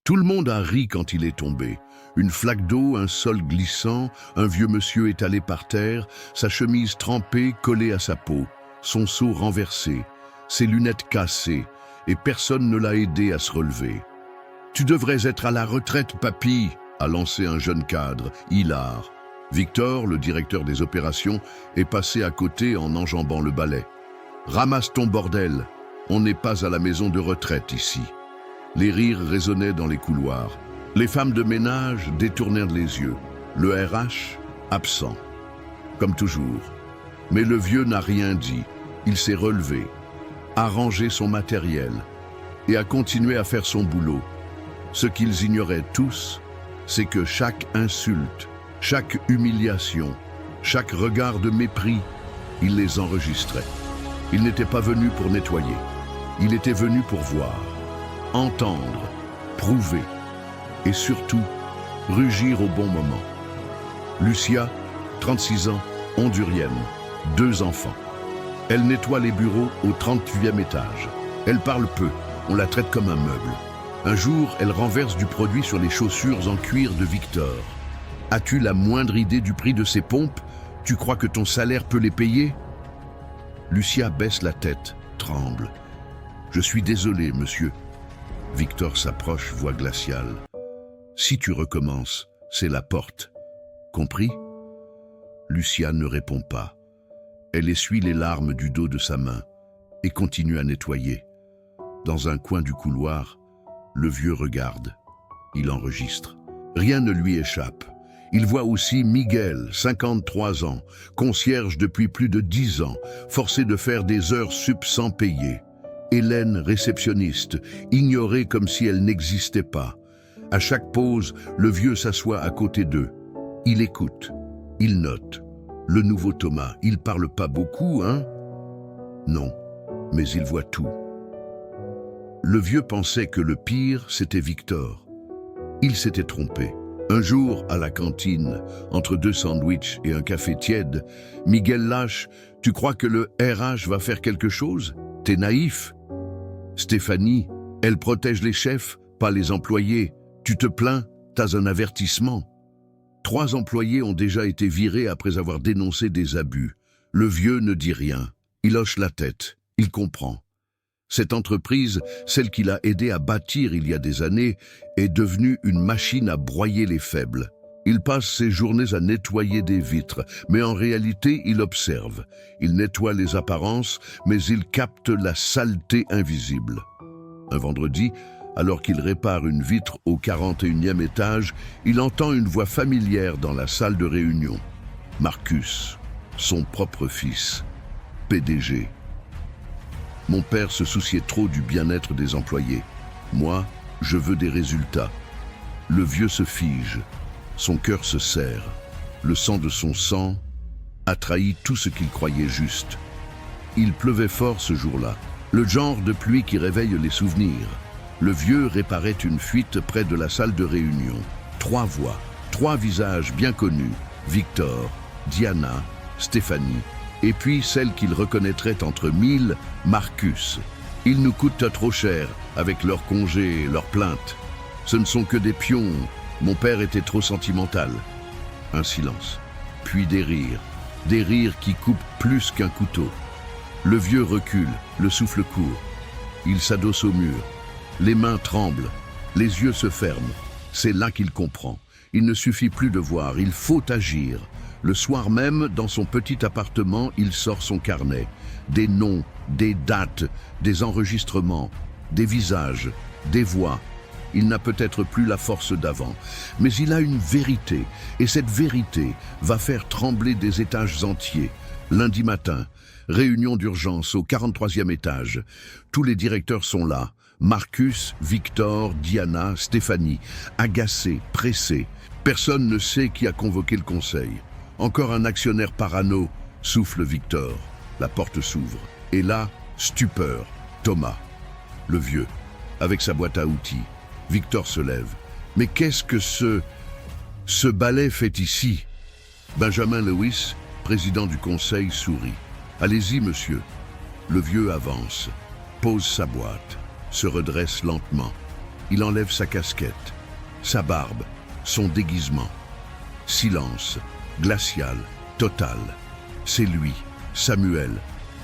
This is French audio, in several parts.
Tout le monde a ri quand il est tombé. Une flaque d'eau, un sol glissant, un vieux monsieur étalé par terre, sa chemise trempée collée à sa peau, son seau renversé, ses lunettes cassées, et personne ne l'a aidé à se relever. « Tu devrais être à la retraite, papy !» a lancé un jeune cadre, hilar. Victor, le directeur des opérations, est passé à côté en enjambant le balai. « Ramasse ton bordel, on n'est pas à la maison de retraite ici. » Les rires résonnaient dans les couloirs. Les femmes de ménage détournèrent les yeux. Le RH, absent. Comme toujours. Mais le vieux n'a rien dit. Il s'est relevé, a rangé son matériel et a continué à faire son boulot. Ce qu'ils ignoraient tous, c'est que chaque insulte, chaque humiliation, chaque regard de mépris, il les enregistrait. Il n'était pas venu pour nettoyer. Il était venu pour voir, entendre, prouver et surtout rugir au bon moment. Lucia, 36 ans, hondurienne, 2 enfants. Elle nettoie les bureaux au 38e étage. Elle parle peu, on la traite comme un meuble. Un jour, elle renverse du produit sur les chaussures en cuir de Victor. As-tu la moindre idée du prix de ces pompes? Tu crois que ton salaire peut les payer? Lucia baisse la tête, tremble. Je suis désolé, monsieur. Victor s'approche, voix glaciale. Si tu recommences, c'est la porte. Compris? Lucia ne répond pas. Elle essuie les larmes du dos de sa main et continue à nettoyer. Dans un coin du couloir, le vieux regarde. Il enregistre. Rien ne lui échappe. Il voit aussi Miguel, 53 ans, concierge depuis plus de 10 ans, forcé de faire des heures sup sans payer. Hélène, réceptionniste, ignorée comme si elle n'existait pas. À chaque pause, le vieux s'assoit à côté d'eux. Il écoute, il note. Le nouveau Thomas, il parle pas beaucoup, hein? Non, mais il voit tout. Le vieux pensait que le pire, c'était Victor. Il s'était trompé. Un jour, à la cantine, entre 2 sandwichs et un café tiède, Miguel lâche « Tu crois que le RH va faire quelque chose? T'es naïf !» Stéphanie, elle protège les chefs, pas les employés. Tu te plains, t'as un avertissement. 3 employés ont déjà été virés après avoir dénoncé des abus. Le vieux ne dit rien. Il hoche la tête. Il comprend. Cette entreprise, celle qu'il a aidé à bâtir il y a des années, est devenue une machine à broyer les faibles. Il passe ses journées à nettoyer des vitres, mais en réalité, il observe. Il nettoie les apparences, mais il capte la saleté invisible. Un vendredi, alors qu'il répare une vitre au 41e étage, il entend une voix familière dans la salle de réunion. Marcus, son propre fils, PDG. Mon père se souciait trop du bien-être des employés. Moi, je veux des résultats. Le vieux se fige. Son cœur se serre. Le sang de son sang a trahi tout ce qu'il croyait juste. Il pleuvait fort ce jour-là. Le genre de pluie qui réveille les souvenirs. Le vieux réparait une fuite près de la salle de réunion. 3 voix, 3 visages bien connus. Victor, Diana, Stéphanie. Et puis celle qu'il reconnaîtrait entre 1000, Marcus. Ils nous coûtent trop cher, avec leurs congés et leurs plaintes. Ce ne sont que des pions. Mon père était trop sentimental. Un silence, puis des rires qui coupent plus qu'un couteau. Le vieux recule, le souffle court. Il s'adosse au mur. Les mains tremblent, les yeux se ferment. C'est là qu'il comprend. Il ne suffit plus de voir, il faut agir. Le soir même, dans son petit appartement, il sort son carnet. Des noms, des dates, des enregistrements, des visages, des voix. Il n'a peut-être plus la force d'avant, mais il a une vérité, et cette vérité va faire trembler des étages entiers. Lundi matin, réunion d'urgence au 43e étage. Tous les directeurs sont là. Marcus, Victor, Diana, Stéphanie, agacés, pressés. Personne ne sait qui a convoqué le conseil. Encore un actionnaire parano, souffle Victor. La porte s'ouvre. Et là, stupeur. Thomas, le vieux, avec sa boîte à outils. Victor se lève. Mais qu'est-ce que ce balai fait ici? Benjamin Lewis, président du conseil, sourit. Allez-y, monsieur. Le vieux avance, pose sa boîte, se redresse lentement. Il enlève sa casquette, sa barbe, son déguisement. Silence, glacial, total. C'est lui, Samuel,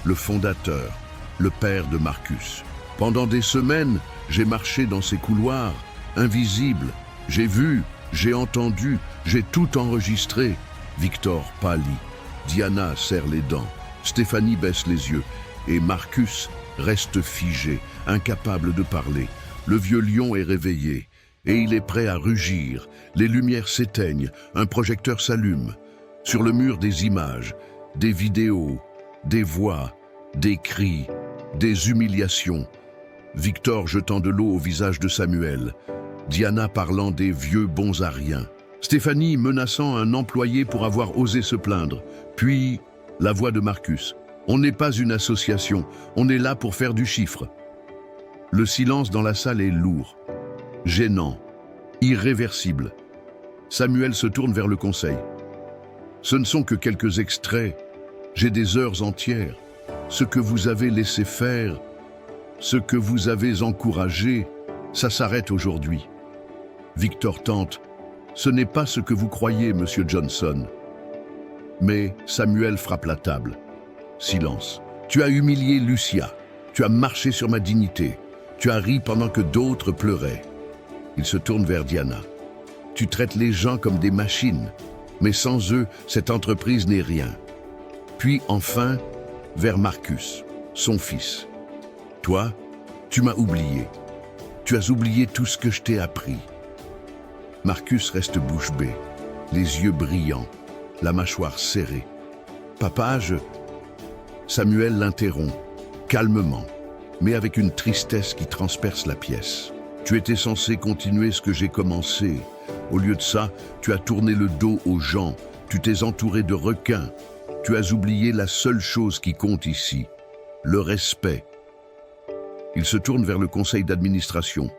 le fondateur, le père de Marcus. Pendant des semaines, j'ai marché dans ces couloirs, invisible. J'ai vu, j'ai entendu, j'ai tout enregistré. Victor pâlit, Diana serre les dents, Stéphanie baisse les yeux et Marcus reste figé, incapable de parler. Le vieux lion est réveillé et il est prêt à rugir. Les lumières s'éteignent, un projecteur s'allume. Sur le mur, des images, des vidéos, des voix, des cris, des humiliations. Victor jetant de l'eau au visage de Samuel, Diana parlant des vieux bons à rien, Stéphanie menaçant un employé pour avoir osé se plaindre, puis la voix de Marcus. On n'est pas une association, on est là pour faire du chiffre. Le silence dans la salle est lourd, gênant, irréversible. Samuel se tourne vers le conseil. Ce ne sont que quelques extraits, j'ai des heures entières. Ce que vous avez laissé faire, ce que vous avez encouragé, ça s'arrête aujourd'hui. Victor tente. Ce n'est pas ce que vous croyez, Monsieur Johnson. Mais Samuel frappe la table. Silence. Tu as humilié Lucia. Tu as marché sur ma dignité. Tu as ri pendant que d'autres pleuraient. Il se tourne vers Diana. Tu traites les gens comme des machines. Mais sans eux, cette entreprise n'est rien. Puis enfin, vers Marcus, son fils. Toi, tu m'as oublié. Tu as oublié tout ce que je t'ai appris. Marcus reste bouche bée, les yeux brillants, la mâchoire serrée. Papa, Samuel l'interrompt, calmement, mais avec une tristesse qui transperce la pièce. Tu étais censé continuer ce que j'ai commencé. Au lieu de ça, tu as tourné le dos aux gens, tu t'es entouré de requins. Tu as oublié la seule chose qui compte ici, le respect. Il se tourne vers le conseil d'administration.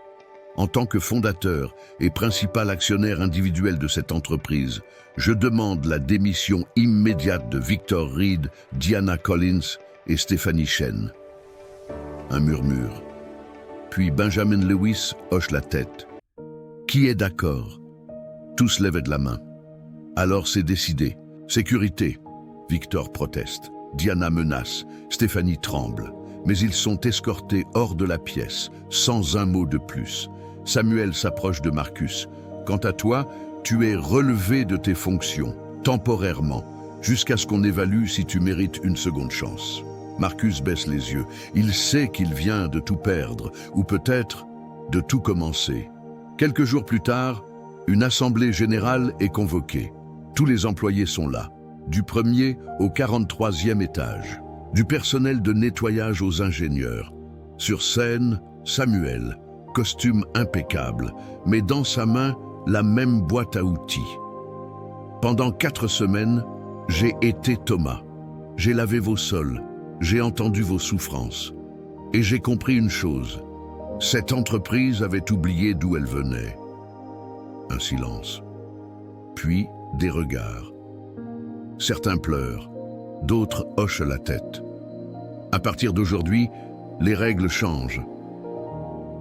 En tant que fondateur et principal actionnaire individuel de cette entreprise, je demande la démission immédiate de Victor Reed, Diana Collins et Stephanie Shen. Un murmure. Puis Benjamin Lewis hoche la tête. Qui est d'accord? Tous lèvent de la main. Alors c'est décidé. Sécurité. Victor proteste. Diana menace. Stéphanie tremble. Mais ils sont escortés hors de la pièce, sans un mot de plus. Samuel s'approche de Marcus. Quant à toi, tu es relevé de tes fonctions, temporairement, jusqu'à ce qu'on évalue si tu mérites une seconde chance. Marcus baisse les yeux. Il sait qu'il vient de tout perdre, ou peut-être de tout commencer. Quelques jours plus tard, une assemblée générale est convoquée. Tous les employés sont là, du 1er au 43e étage. Du personnel de nettoyage aux ingénieurs. Sur scène, Samuel, costume impeccable, mais dans sa main, la même boîte à outils. Pendant 4 semaines, j'ai été Thomas. J'ai lavé vos sols, j'ai entendu vos souffrances. Et j'ai compris une chose. Cette entreprise avait oublié d'où elle venait. Un silence. Puis des regards. Certains pleurent, d'autres hochent la tête. À partir d'aujourd'hui, les règles changent.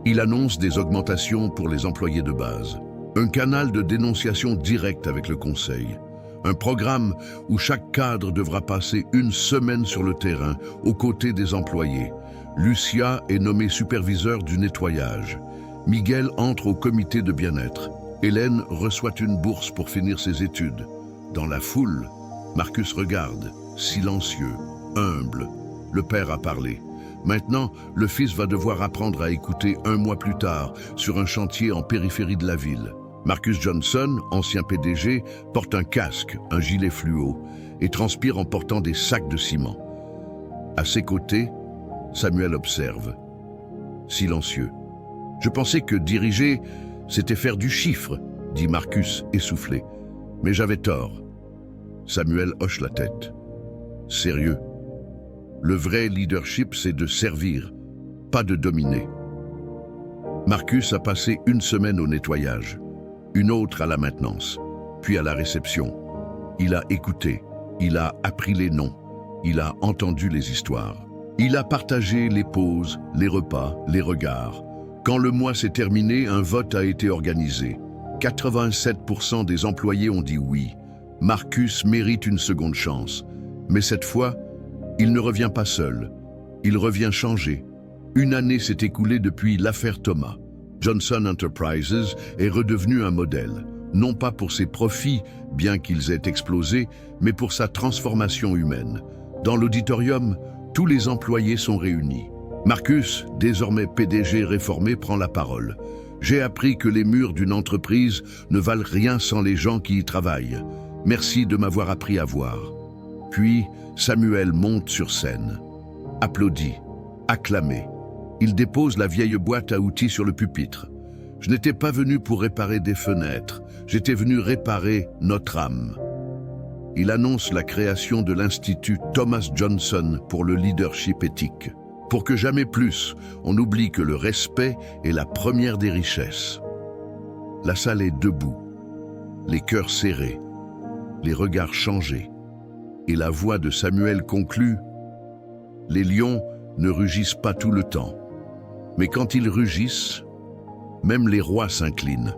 Il annonce des augmentations pour les employés de base, un canal de dénonciation directe avec le conseil, un programme où chaque cadre devra passer 1 semaine sur le terrain aux côtés des employés. Lucia est nommée superviseur du nettoyage. Miguel entre au comité de bien-être. Hélène reçoit une bourse pour finir ses études. Dans la foule, Marcus regarde, silencieux, humble. Le père a parlé. Maintenant, le fils va devoir apprendre à écouter 1 mois plus tard, sur un chantier en périphérie de la ville. Marcus Johnson, ancien PDG, porte un casque, un gilet fluo, et transpire en portant des sacs de ciment. À ses côtés, Samuel observe. Silencieux. Je pensais que diriger, c'était faire du chiffre, dit Marcus essoufflé. Mais j'avais tort. Samuel hoche la tête. Sérieux. Le vrai leadership, c'est de servir, pas de dominer. Marcus a passé 1 semaine au nettoyage, une autre à la maintenance, puis à la réception. Il a écouté, il a appris les noms, il a entendu les histoires. Il a partagé les pauses, les repas, les regards. Quand le mois s'est terminé, un vote a été organisé. 87% des employés ont dit oui. Marcus mérite une seconde chance. Mais cette fois, il ne revient pas seul. Il revient changé. Une année s'est écoulée depuis l'affaire Thomas. Johnson Enterprises est redevenu un modèle, non pas pour ses profits, bien qu'ils aient explosé, mais pour sa transformation humaine. Dans l'auditorium, tous les employés sont réunis. Marcus, désormais PDG réformé, prend la parole. J'ai appris que les murs d'une entreprise ne valent rien sans les gens qui y travaillent. Merci de m'avoir appris à voir. Puis, Samuel monte sur scène. Applaudi, acclamé. Il dépose la vieille boîte à outils sur le pupitre. Je n'étais pas venu pour réparer des fenêtres, j'étais venu réparer notre âme. Il annonce la création de l'Institut Thomas Johnson pour le leadership éthique. Pour que jamais plus, on oublie que le respect est la première des richesses. La salle est debout, les cœurs serrés, les regards changés. Et la voix de Samuel conclut « Les lions ne rugissent pas tout le temps. Mais quand ils rugissent, même les rois s'inclinent. »